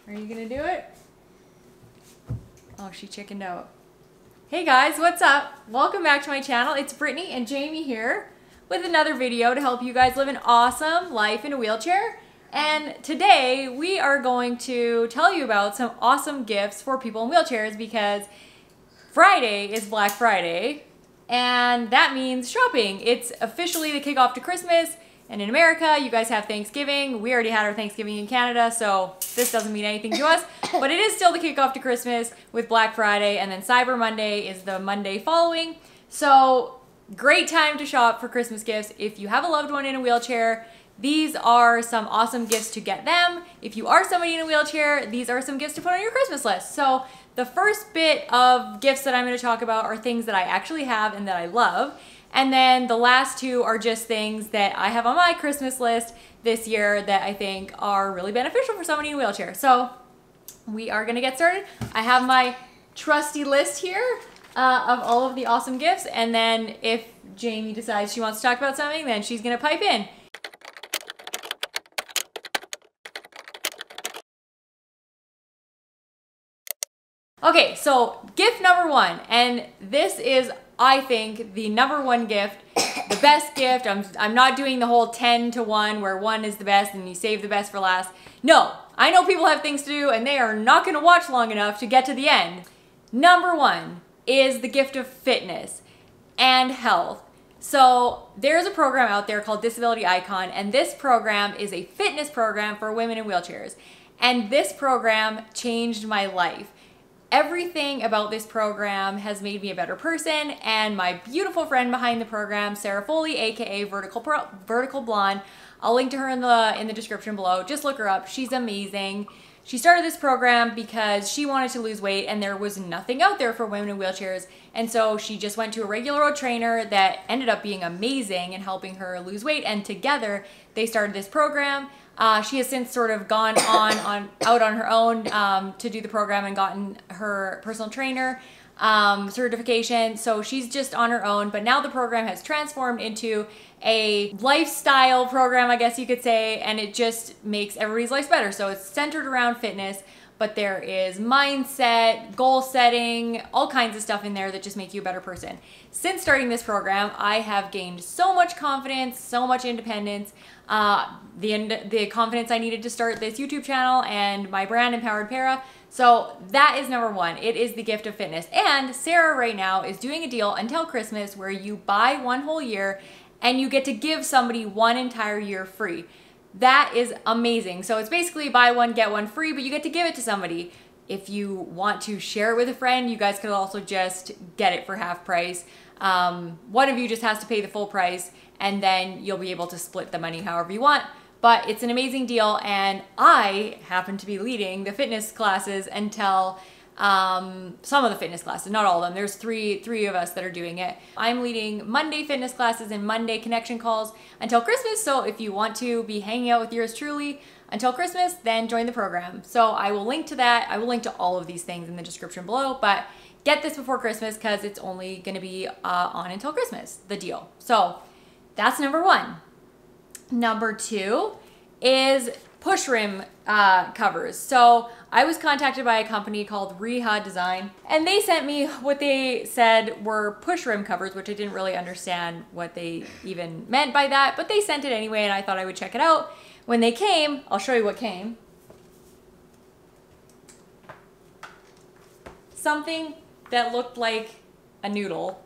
Are you gonna do it? Oh, she chickened out. Hey guys, what's up? Welcome back to my channel. It's Brittany and Jamie here with another video to help you guys live an awesome life in a wheelchair. And today we are going to tell you about some awesome gifts for people in wheelchairs because Friday is Black Friday and that means shopping. It's officially the kickoff to Christmas. And in America, you guys have Thanksgiving. We already had our Thanksgiving in Canada, so this doesn't mean anything to us. But it is still the kickoff to Christmas with Black Friday, and then Cyber Monday is the Monday following. So great time to shop for Christmas gifts. If you have a loved one in a wheelchair, these are some awesome gifts to get them. If you are somebody in a wheelchair, these are some gifts to put on your Christmas list. So the first bit of gifts that I'm going to talk about are things that I actually have and that I love. And then the last two are just things that I have on my Christmas list this year that I think are really beneficial for somebody in a wheelchair. So we are gonna get started. I have my trusty list here of all of the awesome gifts. And then if Jamie decides she wants to talk about something, then she's gonna pipe in. Okay, so gift number one, and this is, I think, the number one gift, the best gift. I'm not doing the whole 10 to 1 where one is the best and you save the best for last. No, I know people have things to do and they are not gonna watch long enough to get to the end. Number one is the gift of fitness and health. So there's a program out there called Disability Icon, and this program is a fitness program for women in wheelchairs. And this program changed my life. Everything about this program has made me a better person, and my beautiful friend behind the program, Sarah Foley, aka Vertical Blonde, I'll link to her in the description below. Just look her up. She's amazing. She started this program because she wanted to lose weight and there was nothing out there for women in wheelchairs. And so she just went to a regular old trainer that ended up being amazing in helping her lose weight, and together they started this program. She has since sort of gone out on her own to do the program and gotten her personal trainer certification. So she's just on her own, but now the program has transformed into a lifestyle program, I guess you could say, and it just makes everybody's life better. So it's centered around fitness, but there is mindset, goal setting, all kinds of stuff in there that just make you a better person. Since starting this program, I have gained so much confidence, so much independence, the confidence I needed to start this YouTube channel and my brand, Empowered Para. So that is number one. It is the gift of fitness. And Sarah right now is doing a deal until Christmas where you buy one whole year and you get to give somebody one entire year free. That is amazing. So it's basically buy one, get one free, but you get to give it to somebody. If you want to share it with a friend, you guys could also just get it for half price. One of you just has to pay the full price and then you'll be able to split the money however you want. But it's an amazing deal, and I happen to be leading the fitness classes until some of the fitness classes, not all of them. There's three of us that are doing it. I'm leading Monday fitness classes and Monday connection calls until Christmas. So if you want to be hanging out with yours truly until Christmas, then join the program. So I will link to that. I will link to all of these things in the description below, but get this before Christmas because it's only gonna be on until Christmas, the deal. So that's number one. Number two is Pushrim covers. So I was contacted by a company called Reha Design, and they sent me what they said were Pushrim covers, which I didn't really understand what they even meant by that, but they sent it anyway, and I thought I would check it out. When they came, I'll show you what came. Something that looked like a noodle,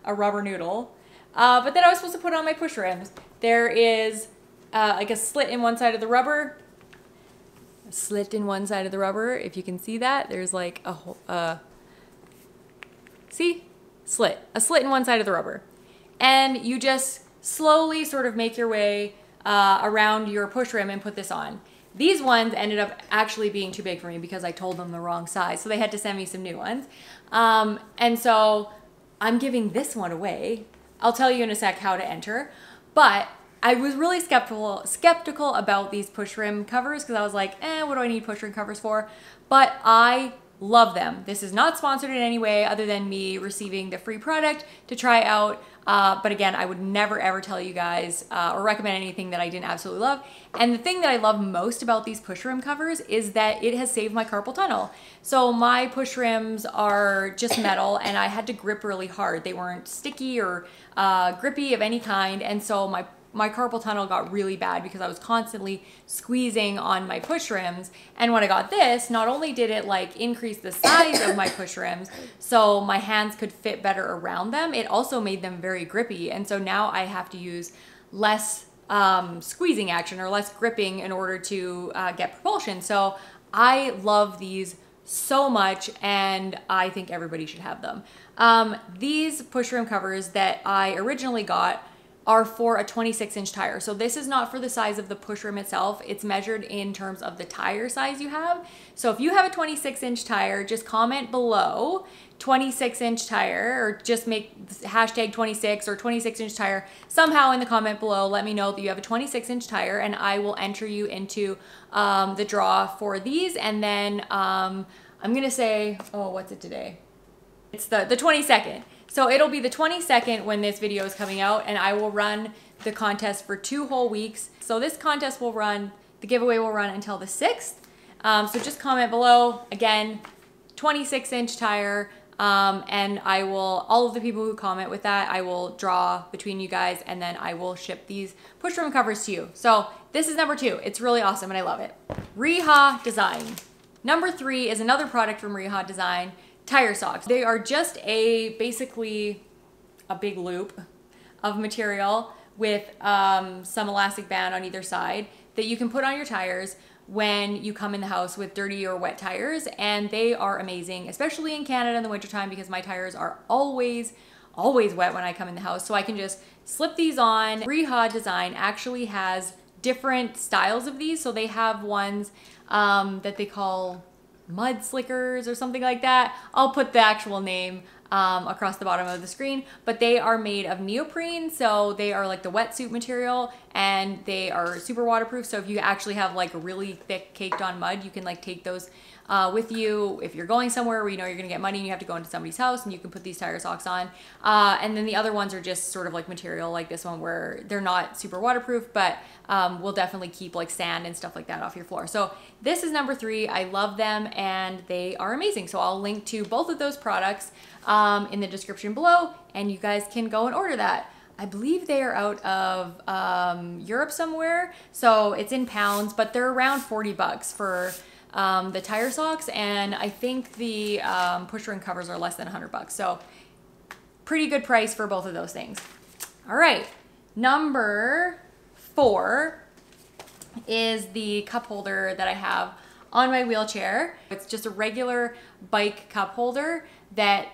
a rubber noodle, but then I was supposed to put on my Pushrims. There is like a slit in one side of the rubber. A slit in one side of the rubber. If you can see that, there's like a see? Slit. A slit in one side of the rubber. And you just slowly sort of make your way around your Pushrim and put this on. These ones ended up actually being too big for me because I told them the wrong size. So they had to send me some new ones. And so I'm giving this one away. I'll tell you in a sec how to enter. But I was really skeptical about these Pushrim covers because I was like, what do I need Pushrim covers for? But I love them. This is not sponsored in any way other than me receiving the free product to try out. But again, I would never ever tell you guys or recommend anything that I didn't absolutely love. And the thing that I love most about these Pushrim covers is that it has saved my carpal tunnel. So my Pushrims are just metal, and I had to grip really hard. They weren't sticky or grippy of any kind, and so my carpal tunnel got really bad because I was constantly squeezing on my push rims. And when I got this, not only did it like increase the size of my push rims so my hands could fit better around them, it also made them very grippy. And so now I have to use less squeezing action or less gripping in order to get propulsion. So I love these so much, and I think everybody should have them. These push rim covers that I originally got are for a 26-inch tire. So this is not for the size of the push rim itself. It's measured in terms of the tire size you have. So if you have a 26-inch tire, just comment below 26-inch tire, or just make hashtag 26 or 26-inch tire somehow in the comment below. Let me know that you have a 26-inch tire, and I will enter you into the draw for these. And then I'm gonna say, oh, what's it today? It's the 22nd. So it'll be the 22nd when this video is coming out, and I will run the contest for 2 whole weeks. So this contest will run, the giveaway will run until the 6th. So just comment below, again, 26-inch tire, and I will, all of the people who comment with that, I will draw between you guys, and then I will ship these push rim covers to you. So this is number 2. It's really awesome and I love it. Reha Design. Number 3 is another product from Reha Design. Tire socks. They are just basically a big loop of material with some elastic band on either side that you can put on your tires when you come in the house with dirty or wet tires, and they are amazing, especially in Canada in the wintertime, because my tires are always wet when I come in the house. So I can just slip these on. Reha Design actually has different styles of these. So they have ones that they call mud slickers or something like that. I'll put the actual name across the bottom of the screen, but they are made of neoprene, so they are like the wetsuit material, and they are super waterproof. So if you actually have like really thick caked on mud, you can like take those with you if you're going somewhere where you know you're gonna get muddy and you have to go into somebody's house, and you can put these tire socks on. And then the other ones are just sort of like material like this one, where they're not super waterproof, but will definitely keep like sand and stuff like that off your floor. So this is number 3. I love them and they are amazing. So I'll link to both of those products in the description below, and you guys can go and order that. I believe they are out of Europe somewhere, so it's in pounds, but they're around 40 bucks for the tire socks, and I think the push rim covers are less than 100 bucks. So pretty good price for both of those things. All right, number 4 is the cup holder that I have on my wheelchair. It's just a regular bike cup holder that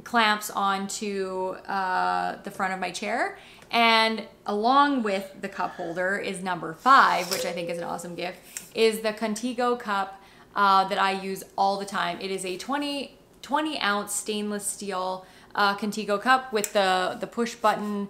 clamps onto the front of my chair. And along with the cup holder is number 5, which I think is an awesome gift, is the Contigo Cup that I use all the time. It is a 20 ounce stainless steel Contigo Cup with the push button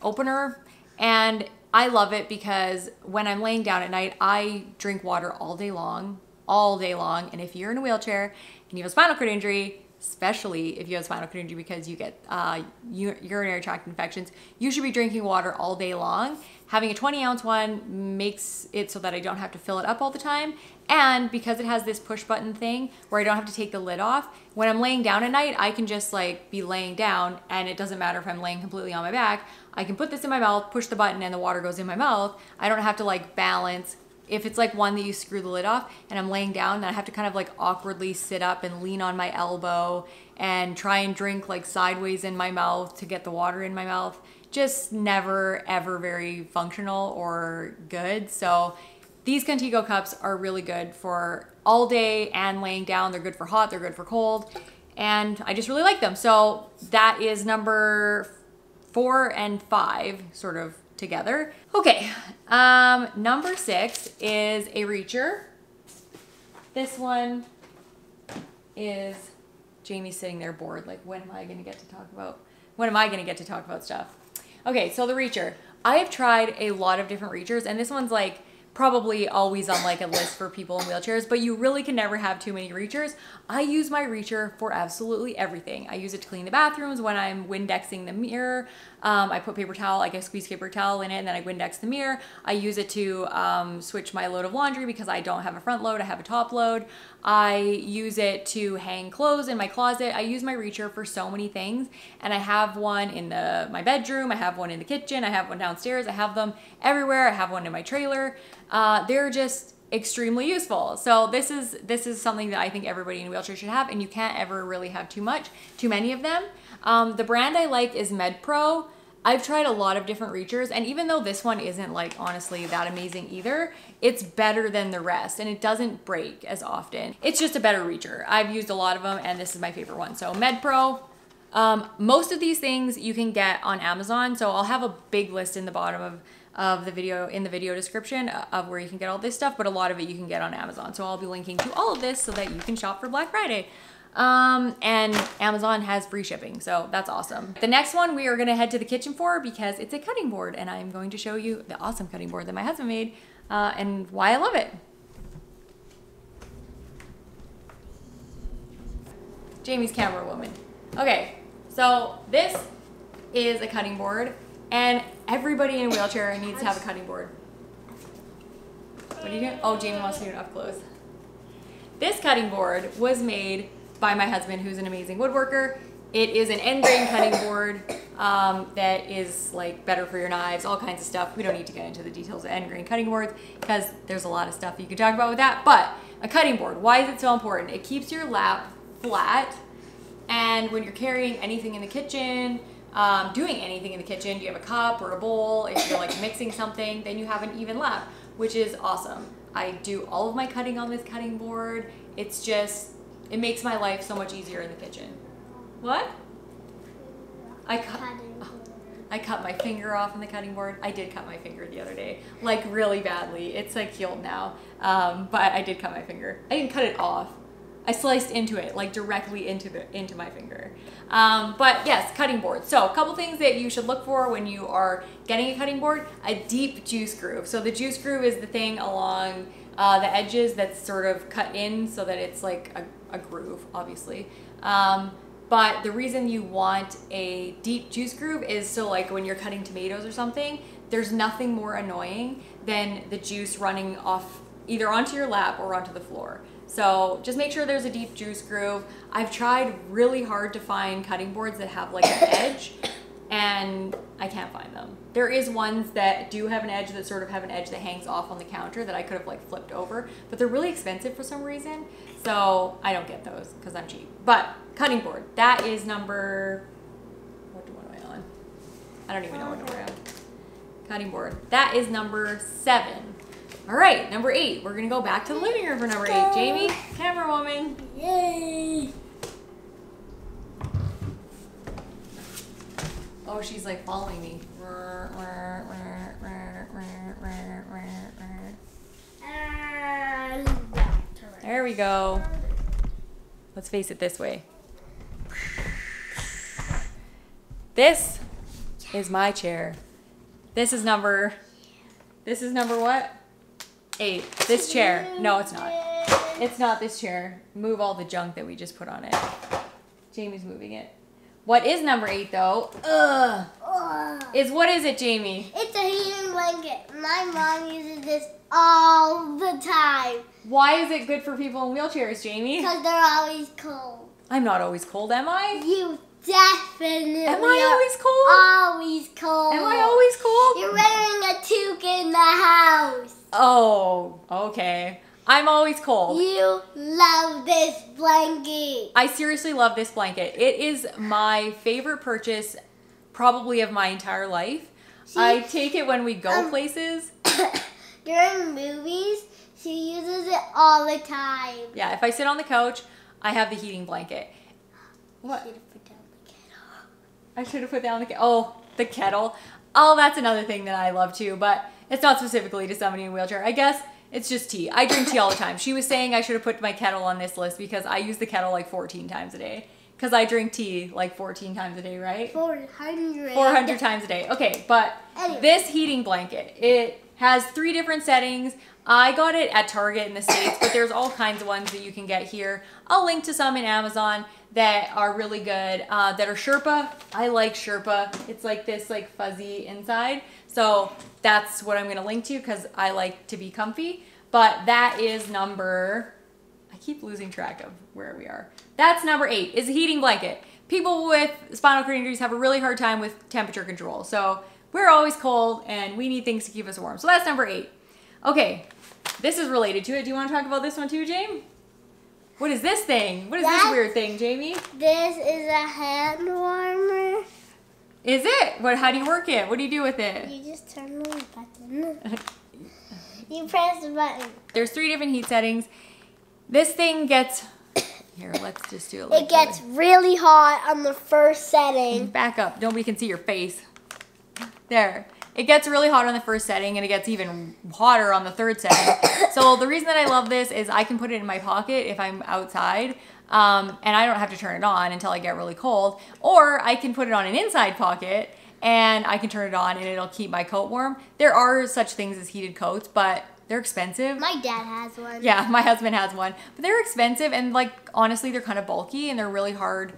opener. And I love it because when I'm laying down at night, I drink water all day long. And if you're in a wheelchair and you have a spinal cord injury, especially if you have spinal cord injury because you get urinary tract infections, you should be drinking water all day long. Having a 20 ounce one makes it so that I don't have to fill it up all the time. And because it has this push button thing where I don't have to take the lid off, when I'm laying down at night, I can just like be laying down, and it doesn't matter if I'm laying completely on my back. I can put this in my mouth, push the button, and the water goes in my mouth. I don't have to like balance. If it's like one that you screw the lid off and I'm laying down, then I have to kind of like awkwardly sit up and lean on my elbow and try and drink like sideways in my mouth to get the water in my mouth. Just never ever very functional or good. So these Contigo cups are really good for all day and laying down. They're good for hot, they're good for cold, and I just really like them. So that is number 4 and 5 sort of together. Okay, number 6 is a reacher. This one is Jamie's sitting there bored, like, when am I gonna get to talk about stuff? Okay, so the reacher. I have tried a lot of different reachers, and this one's like probably always on like a list for people in wheelchairs, but you really can never have too many reachers. I use my reacher for absolutely everything. I use it to clean the bathrooms when I'm Windexing the mirror. I put paper towel, I guess squeeze paper towel in it, and then I Windex the mirror. I use it to switch my load of laundry because I don't have a front load, I have a top load. I use it to hang clothes in my closet. I use my reacher for so many things, and I have one in my bedroom, I have one in the kitchen, I have one downstairs, I have them everywhere. I have one in my trailer. They're just extremely useful. So this is something that I think everybody in a wheelchair should have, and you can't ever really have too many of them. The brand I like is MedPro. I've tried a lot of different reachers, and even though this one isn't like honestly that amazing either, it's better than the rest and it doesn't break as often. It's just a better reacher. I've used a lot of them and this is my favorite one. So MedPro. Most of these things you can get on Amazon. So I'll have a big list in the bottom of the video, in the video description of where you can get all this stuff, but a lot of it you can get on Amazon. So I'll be linking to all of this so that you can shop for Black Friday. And Amazon has free shipping, so that's awesome. The next one we are gonna head to the kitchen for because it's a cutting board, and I'm going to show you the awesome cutting board that my husband made and why I love it. Jamie's camera woman. Okay, so this is a cutting board, and everybody in a wheelchair needs to have a cutting board. What are you doing? Oh, Jamie wants to do it up close. This cutting board was made by my husband, who's an amazing woodworker. It is an end grain cutting board that is like better for your knives, all kinds of stuff. We don't need to get into the details of end grain cutting boards because there's a lot of stuff you could talk about with that. But a cutting board, why is it so important? It keeps your lap flat, and when you're carrying anything in the kitchen, doing anything in the kitchen, you have a cup or a bowl, if you're like mixing something, then you have an even lap, which is awesome. I do all of my cutting on this cutting board. It's just, it makes my life so much easier in the kitchen. What? I cut my finger off on the cutting board. I did cut my finger the other day, like really badly. It's like healed now, but I did cut my finger. I didn't cut it off. I sliced into it, like directly into my finger. But yes, cutting board. So a couple things that you should look for when you are getting a cutting board: a deep juice groove. So the juice groove is the thing along the edges that's sort of cut in so that it's like a groove, obviously. But the reason you want a deep juice groove is so like when you're cutting tomatoes or something, there's nothing more annoying than the juice running off either onto your lap or onto the floor. So just make sure there's a deep juice groove. I've tried really hard to find cutting boards that have like an edge, and I can't find them. There is ones that do have an edge, that sort of have an edge that hangs off on the counter that I could have like flipped over, but they're really expensive for some reason. So I don't get those because I'm cheap. But cutting board, that is number, what am I on? I don't even know what number I am. Cutting board, that is number 7. All right, number 8. We're gonna go back to the living room for number 8. Jamie, camera woman. Yay! Oh, she's like following me. There we go. Let's face it this way. This is my chair. This is number what? 8. This chair. No, it's not. It's not this chair. Move all the junk that we just put on it. Jamie's moving it. What is number 8 though? Is what is it, Jamie? It's a heating blanket. My mom uses this all the time. Why is it good for people in wheelchairs, Jamie? Because they're always cold. I'm not always cold, am I? You definitely Am I always cold? Always cold. Am I always cold? You're wearing a toque in the house. Oh, okay. I'm always cold. You love this blanket. I seriously love this blanket. It is my favorite purchase probably of my entire life. I take it when we go places. During movies, she uses it all the time. Yeah, if I sit on the couch, I have the heating blanket. What? I should have put down the kettle. Oh, the kettle. Oh, that's another thing that I love too, but it's not specifically to somebody in a wheelchair. I guess it's just tea. I drink tea all the time. She was saying I should have put my kettle on this list because I use the kettle like 14 times a day. Because I drink tea like 14 times a day, right? 400. 400 times a day. Okay, but anyway. This heating blanket, it Has 3 different settings. I got it at Target in the States, but there's all kinds of ones that you can get here. I'll link to some in Amazon that are really good, that are Sherpa. I like Sherpa. It's like this like fuzzy inside. So that's what I'm gonna link to because I like to be comfy. But that is number, I keep losing track of where we are. That's number 8, is a heating blanket. People with spinal cord injuries have a really hard time with temperature control. So we're always cold and we need things to keep us warm. So that's number 8. Okay, this is related to it. Do you want to talk about this one too, Jamie? What is this thing? What is this weird thing, Jamie? This is a hand warmer. Is it? What? How do you work it? What do you do with it? You just turn the button. You press the button. There's 3 different heat settings. This thing gets, here, let's just do it like it gets really hot on the first setting. Back up. Nobody can see your face. There. It gets really hot on the first setting and it gets even hotter on the 3rd setting. So the reason that I love this is I can put it in my pocket if I'm outside and I don't have to turn it on until I get really cold. Or I can put it on an inside pocket and I can turn it on and it'll keep my coat warm. There are such things as heated coats, but they're expensive. My dad has one. Yeah, my husband has one. But they're expensive and like honestly they're kind of bulky and they're really hard.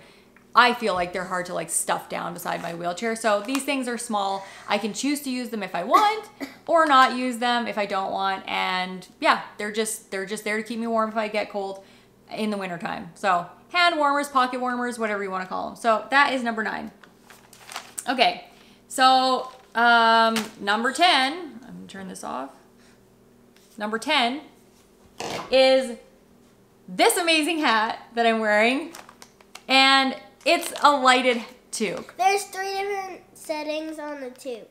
I feel like they're hard to like stuff down beside my wheelchair. So these things are small. I can choose to use them if I want or not use them if I don't want. And yeah, they're just there to keep me warm if I get cold in the wintertime. So hand warmers, pocket warmers, whatever you want to call them. So that is number 9. Okay, so number 10, I'm gonna turn this off. Number 10 is this amazing hat that I'm wearing. And it's a lighted toque. There's 3 different settings on the toque.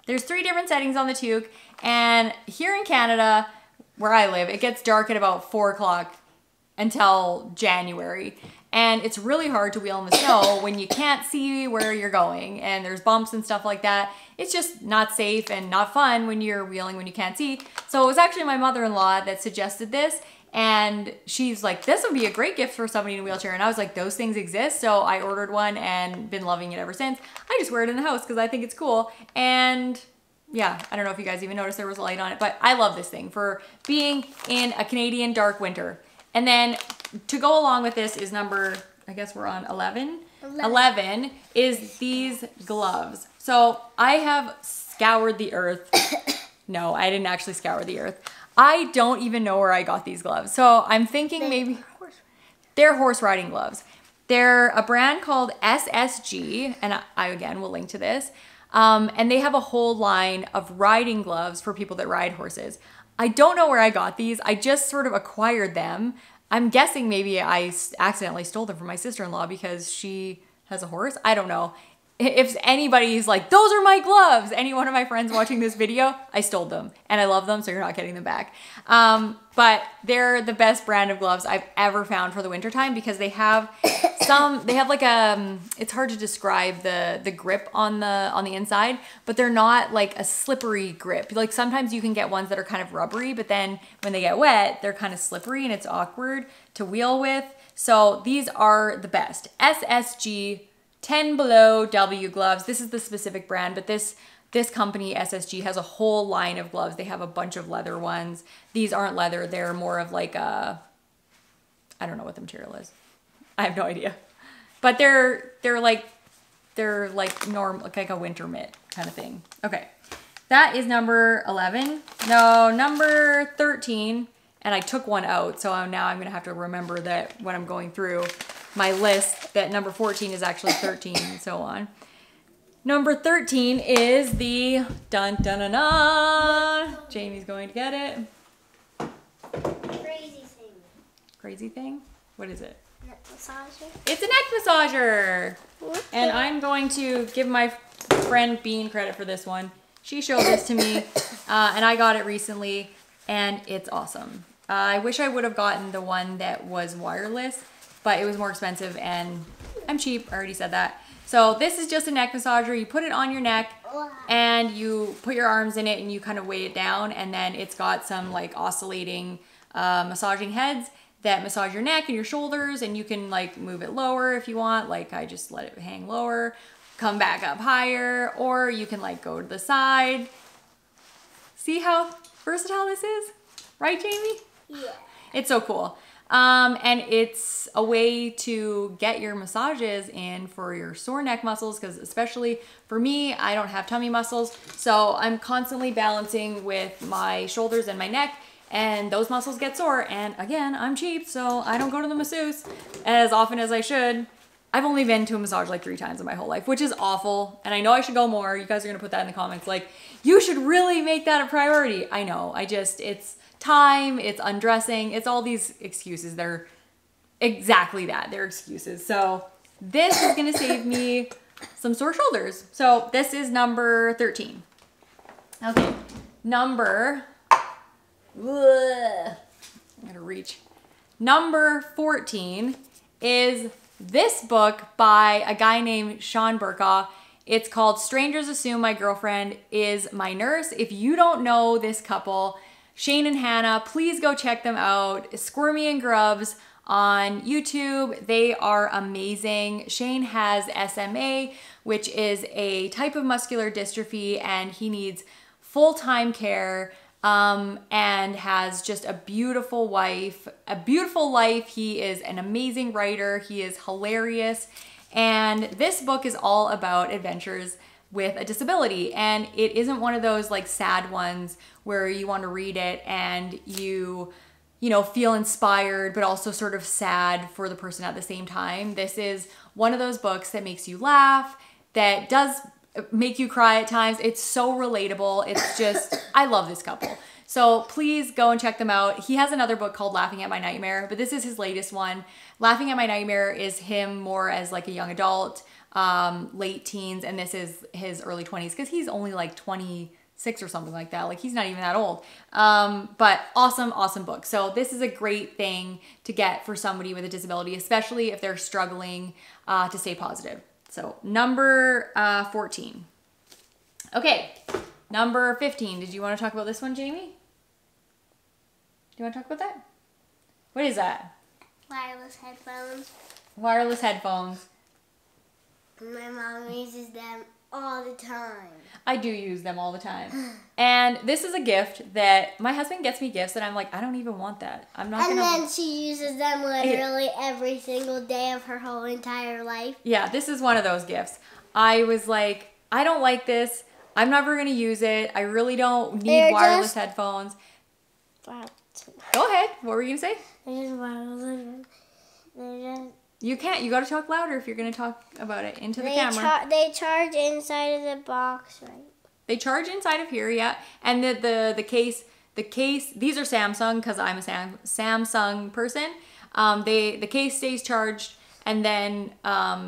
There's 3 different settings on the toque. And here in Canada, where I live, it gets dark at about 4 o'clock until January. And it's really hard to wheel in the snow when you can't see where you're going and there's bumps and stuff like that. It's just not safe and not fun when you're wheeling when you can't see. So it was actually my mother-in-law that suggested this. And she's like, this would be a great gift for somebody in a wheelchair. And I was like, those things exist. So I ordered one and been loving it ever since. I just wear it in the house because I think it's cool. And yeah, I don't know if you guys even noticed there was a light on it, but I love this thing for being in a Canadian dark winter. And then to go along with this is number, I guess we're on 11. 11 is these gloves. So I have scoured the earth. No, I didn't actually scour the earth. I don't even know where I got these gloves. So I'm thinking maybe they're horse riding gloves. They're a brand called SSG, and I again will link to this. And they have a whole line of riding gloves for people that ride horses. I don't know where I got these. I just sort of acquired them. I'm guessing maybe I accidentally stole them from my sister-in-law because she has a horse. I don't know. If anybody's like, those are my gloves, any one of my friends watching this video, I stole them and I love them, so you're not getting them back. But they're the best brand of gloves I've ever found for the wintertime because they have like it's hard to describe the grip on the inside, but they're not like a slippery grip. Like sometimes you can get ones that are kind of rubbery, but then when they get wet, they're kind of slippery and it's awkward to wheel with. So these are the best. SSG 10 Below W gloves. This is the specific brand, but this company, SSG, has a whole line of gloves. They have a bunch of leather ones. These aren't leather. They're more of like a, I don't know what the material is. I have no idea. But they're like a winter mitt kind of thing. Okay. That is number 11. No, number 13. And I took one out, so now I'm going to have to remember that when I'm going through my list that number 14 is actually 13 and so on. Number 13 is the dun-dun-dun-dun. Jamie's going to get it. Crazy thing. Crazy thing? What is it? Neck massager. It's a neck massager. What And the- I'm going to give my friend Bean credit for this one. She showed this to me and I got it recently and it's awesome. I wish I would have gotten the one that was wireless, but it was more expensive and I'm cheap. I already said that. So this is just a neck massager. You put it on your neck and you put your arms in it and you kind of weigh it down, and then it's got some like oscillating massaging heads that massage your neck and your shoulders, and you can like move it lower if you want. Like I just let it hang lower, come back up higher, or you can like go to the side. See how versatile this is? Right, Jamie? Yeah. It's so cool. And it's a way to get your massages in for your sore neck muscles, because especially for me, I don't have tummy muscles. So I'm constantly balancing with my shoulders and my neck, and those muscles get sore. And again, I'm cheap, so I don't go to the masseuse as often as I should. I've only been to a massage like 3 times in my whole life, which is awful. And I know I should go more. You guys are going to put that in the comments. Like, you should really make that a priority. I know. It's time, it's undressing, it's all these excuses. They're exactly that. They're excuses. So this is going to save me some sore shoulders. So this is number 13. Okay. Number, I gotta reach. Number 14 is this book by a guy named Sean Burkaw. It's called Strangers Assume My Girlfriend Is My Nurse. If you don't know this couple, Shane and Hannah, please go check them out. Squirmy and Grubs on YouTube. They are amazing. Shane has SMA, which is a type of muscular dystrophy, and he needs full-time care. And has just a beautiful wife, a beautiful life. He is an amazing writer. He is hilarious. And this book is all about adventures with a disability. And it isn't one of those like sad ones where you want to read it and you know, feel inspired, but also sort of sad for the person at the same time. This is one of those books that makes you laugh, that does make you cry at times. It's so relatable. It's just, I love this couple. So please go and check them out. He has another book called Laughing at My Nightmare, but this is his latest one. Laughing at My Nightmare is him more as like a young adult, late teens, and this is his early 20s, because he's only like 26 or something like that. Like, he's not even that old. But awesome, awesome book. So this is a great thing to get for somebody with a disability, especially if they're struggling to stay positive. So number 14. Okay, number 15. Did you want to talk about this one, Jamie? Do you want to talk about that? What is that? Wireless headphones. Wireless headphones. My mom uses them all the time. I do use them all the time. And this is a gift that my husband gets me gifts that I'm like, I don't even want that. I'm not and gonna. And then she uses them literally every single day of her whole entire life. Yeah, this is one of those gifts. I was like, I don't like this. I'm never gonna use it. I really don't need wireless headphones. Go ahead. What were you gonna say? They're just wireless. They're just. You can't. You got to talk louder if you're going to talk about it into the camera. They charge inside of the box, right? They charge inside of here, yeah. And the case. These are Samsung, because I'm a Samsung person. The case stays charged, and then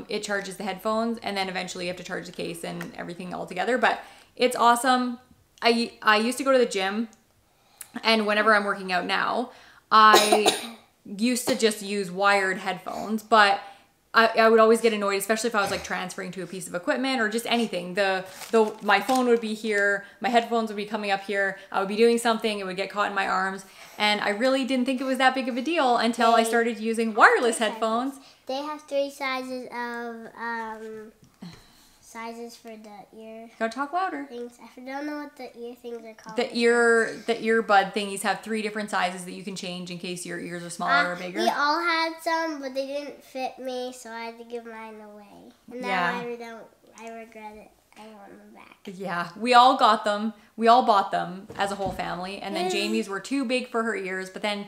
it charges the headphones, and then eventually you have to charge the case and everything all together. But it's awesome. I used to go to the gym, and whenever I'm working out now, I used to just use wired headphones, but I would always get annoyed, especially if I was like transferring to a piece of equipment or just anything. My phone would be here, my headphones would be coming up here, I would be doing something, it would get caught in my arms, and I really didn't think it was that big of a deal until I started using wireless headphones. They have 3 sizes of sizes for the ear. Gotta talk louder. Things. I don't know what the ear things are called. The earbud thingies have 3 different sizes that you can change in case your ears are smaller or bigger. We all had some, but they didn't fit me, so I had to give mine away. And now I regret it. I want them back. Yeah, we all got them. We all bought them as a whole family, and then Jamie's were too big for her ears, but then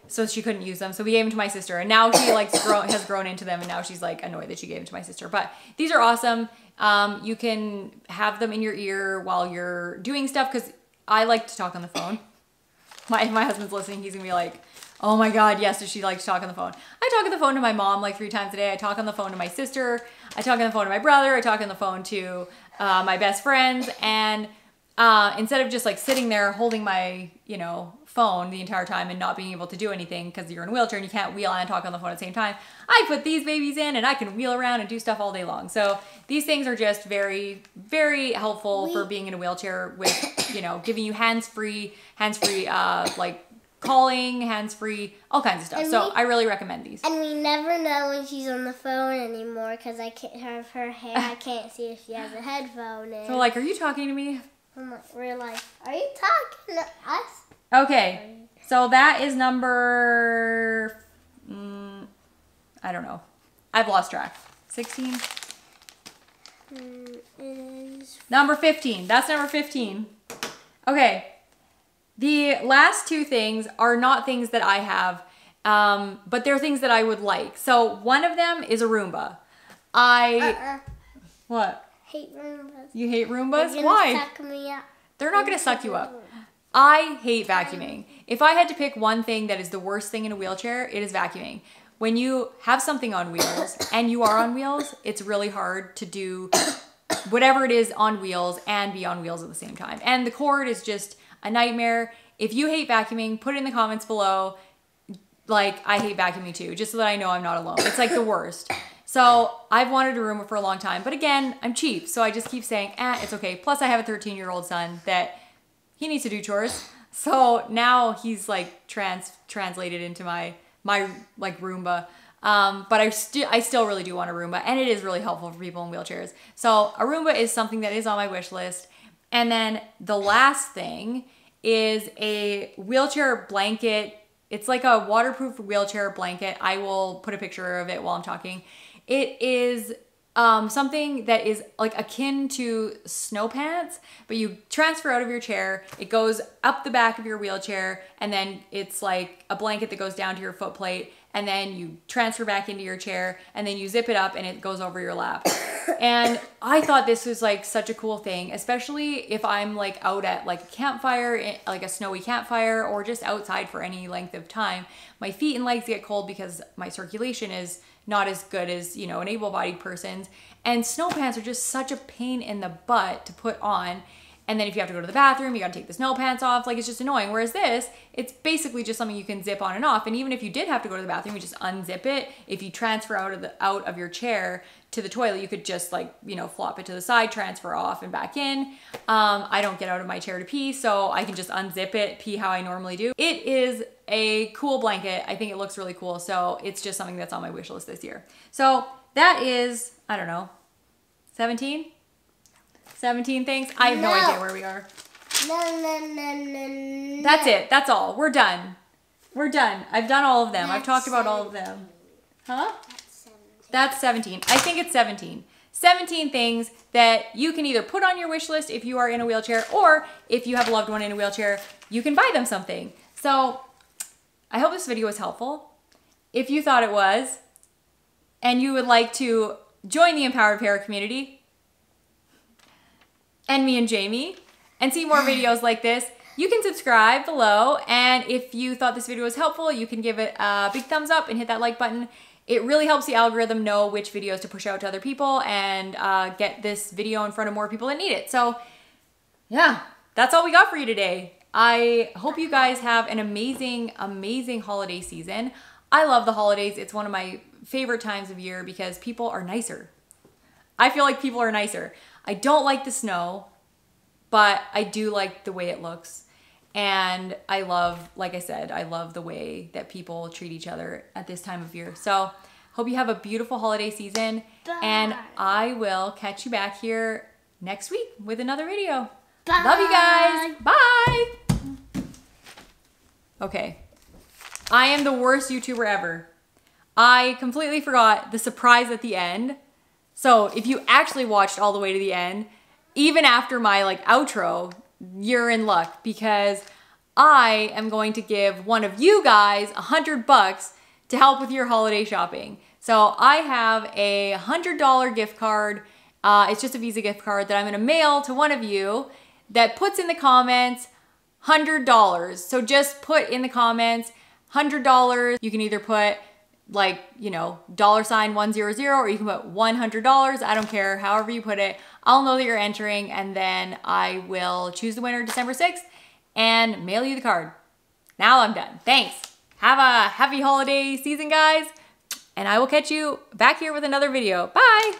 so she couldn't use them, so we gave them to my sister, and now she like has grown into them, and now she's like annoyed that she gave them to my sister. But these are awesome. You can have them in your ear while you're doing stuff, because I like to talk on the phone. My husband's listening, he's gonna be like, oh my god, yes, does she like to talk on the phone? I talk on the phone to my mom like 3 times a day. I talk on the phone to my sister. I talk on the phone to my brother. I talk on the phone to my best friends. And instead of just like sitting there holding my, phone the entire time and not being able to do anything because you're in a wheelchair and you can't wheel and talk on the phone at the same time, I put these babies in and I can wheel around and do stuff all day long. So these things are just very, very helpful for being in a wheelchair with, giving you hands-free, like calling, hands-free, all kinds of stuff. So I really recommend these. And we never know when she's on the phone anymore because I can't have her hair. I can't see if she has a headphone in. So like, are you talking to me? Oh my, real life. Are you talking to us? Okay, so that is number, I don't know. I've lost track. 16? It is... Number 15. That's number 15. Okay. The last two things are not things that I have, but they're things that I would like. So one of them is a Roomba. What? Hate Roombas. You hate Roombas? They're gonna Why? suck me up. They're not going to suck you up. I hate vacuuming. If I had to pick one thing that is the worst thing in a wheelchair, it is vacuuming. When you have something on wheels and you are on wheels, it's really hard to do whatever it is on wheels and be on wheels at the same time. And the cord is just a nightmare. If you hate vacuuming, put it in the comments below. Like, I hate vacuuming too, just so that I know I'm not alone. It's like the worst. So I've wanted a Roomba for a long time, but again, I'm cheap. So I just keep saying, it's okay. Plus I have a 13-year-old son that he needs to do chores. So now he's like translated into my like Roomba. But I still really do want a Roomba, and it is really helpful for people in wheelchairs. So a Roomba is something that is on my wish list. And then the last thing is a wheelchair blanket. It's like a waterproof wheelchair blanket. I will put a picture of it while I'm talking. It is something that is like akin to snow pants, but you transfer out of your chair. It goes up the back of your wheelchair, and then it's like a blanket that goes down to your foot plate, and then you transfer back into your chair, and then you zip it up and it goes over your lap. And I thought this was like such a cool thing, especially if I'm like out at like a campfire, like a snowy campfire, or just outside for any length of time. My feet and legs get cold because my circulation is not as good as, you know, an able-bodied person's. And snow pants are just such a pain in the butt to put on. And then if you have to go to the bathroom, you gotta take the snow pants off. Like, it's just annoying. Whereas this, it's basically just something you can zip on and off. And even if you did have to go to the bathroom, you just unzip it. If you transfer out of your chair to the toilet, you could just like, you know, flop it to the side, transfer off and back in. I don't get out of my chair to pee, so I can just unzip it, pee how I normally do. It is a cool blanket. I think it looks really cool. So it's just something that's on my wish list this year. So that is, I don't know, 17? 17 things? I have no idea where we are. No. That's it. That's all. We're done. We're done. I've done all of them. I've talked about all of them. Huh? That's 17. I think it's 17. 17 things that you can either put on your wish list if you are in a wheelchair, or if you have a loved one in a wheelchair, you can buy them something. So I hope this video was helpful. If you thought it was, and you would like to join the Empowered Parent community, and me and Jamie, and see more videos like this, you can subscribe below. And if you thought this video was helpful, you can give it a big thumbs up and hit that like button. It really helps the algorithm know which videos to push out to other people and get this video in front of more people that need it. So yeah, that's all we got for you today. I hope you guys have an amazing, amazing holiday season. I love the holidays. It's one of my favorite times of year because people are nicer. I feel like people are nicer. I don't like the snow, but I do like the way it looks. And I love, like I said, I love the way that people treat each other at this time of year. So hope you have a beautiful holiday season. Bye. And I will catch you back here next week with another video. Bye. Love you guys. Bye. Okay. I am the worst YouTuber ever. I completely forgot the surprise at the end. So if you actually watched all the way to the end, even after my like outro, you're in luck, because I am going to give one of you guys $100 to help with your holiday shopping. So I have a $100 gift card. It's just a Visa gift card that I'm gonna mail to one of you that puts in the comments $100. So just put in the comments $100. You can either put like, you know, $100, or you can put $100. I don't care, however you put it. I'll know that you're entering, and then I will choose the winner December 6th and mail you the card. Now I'm done. Thanks. Have a happy holiday season, guys, and I will catch you back here with another video. Bye.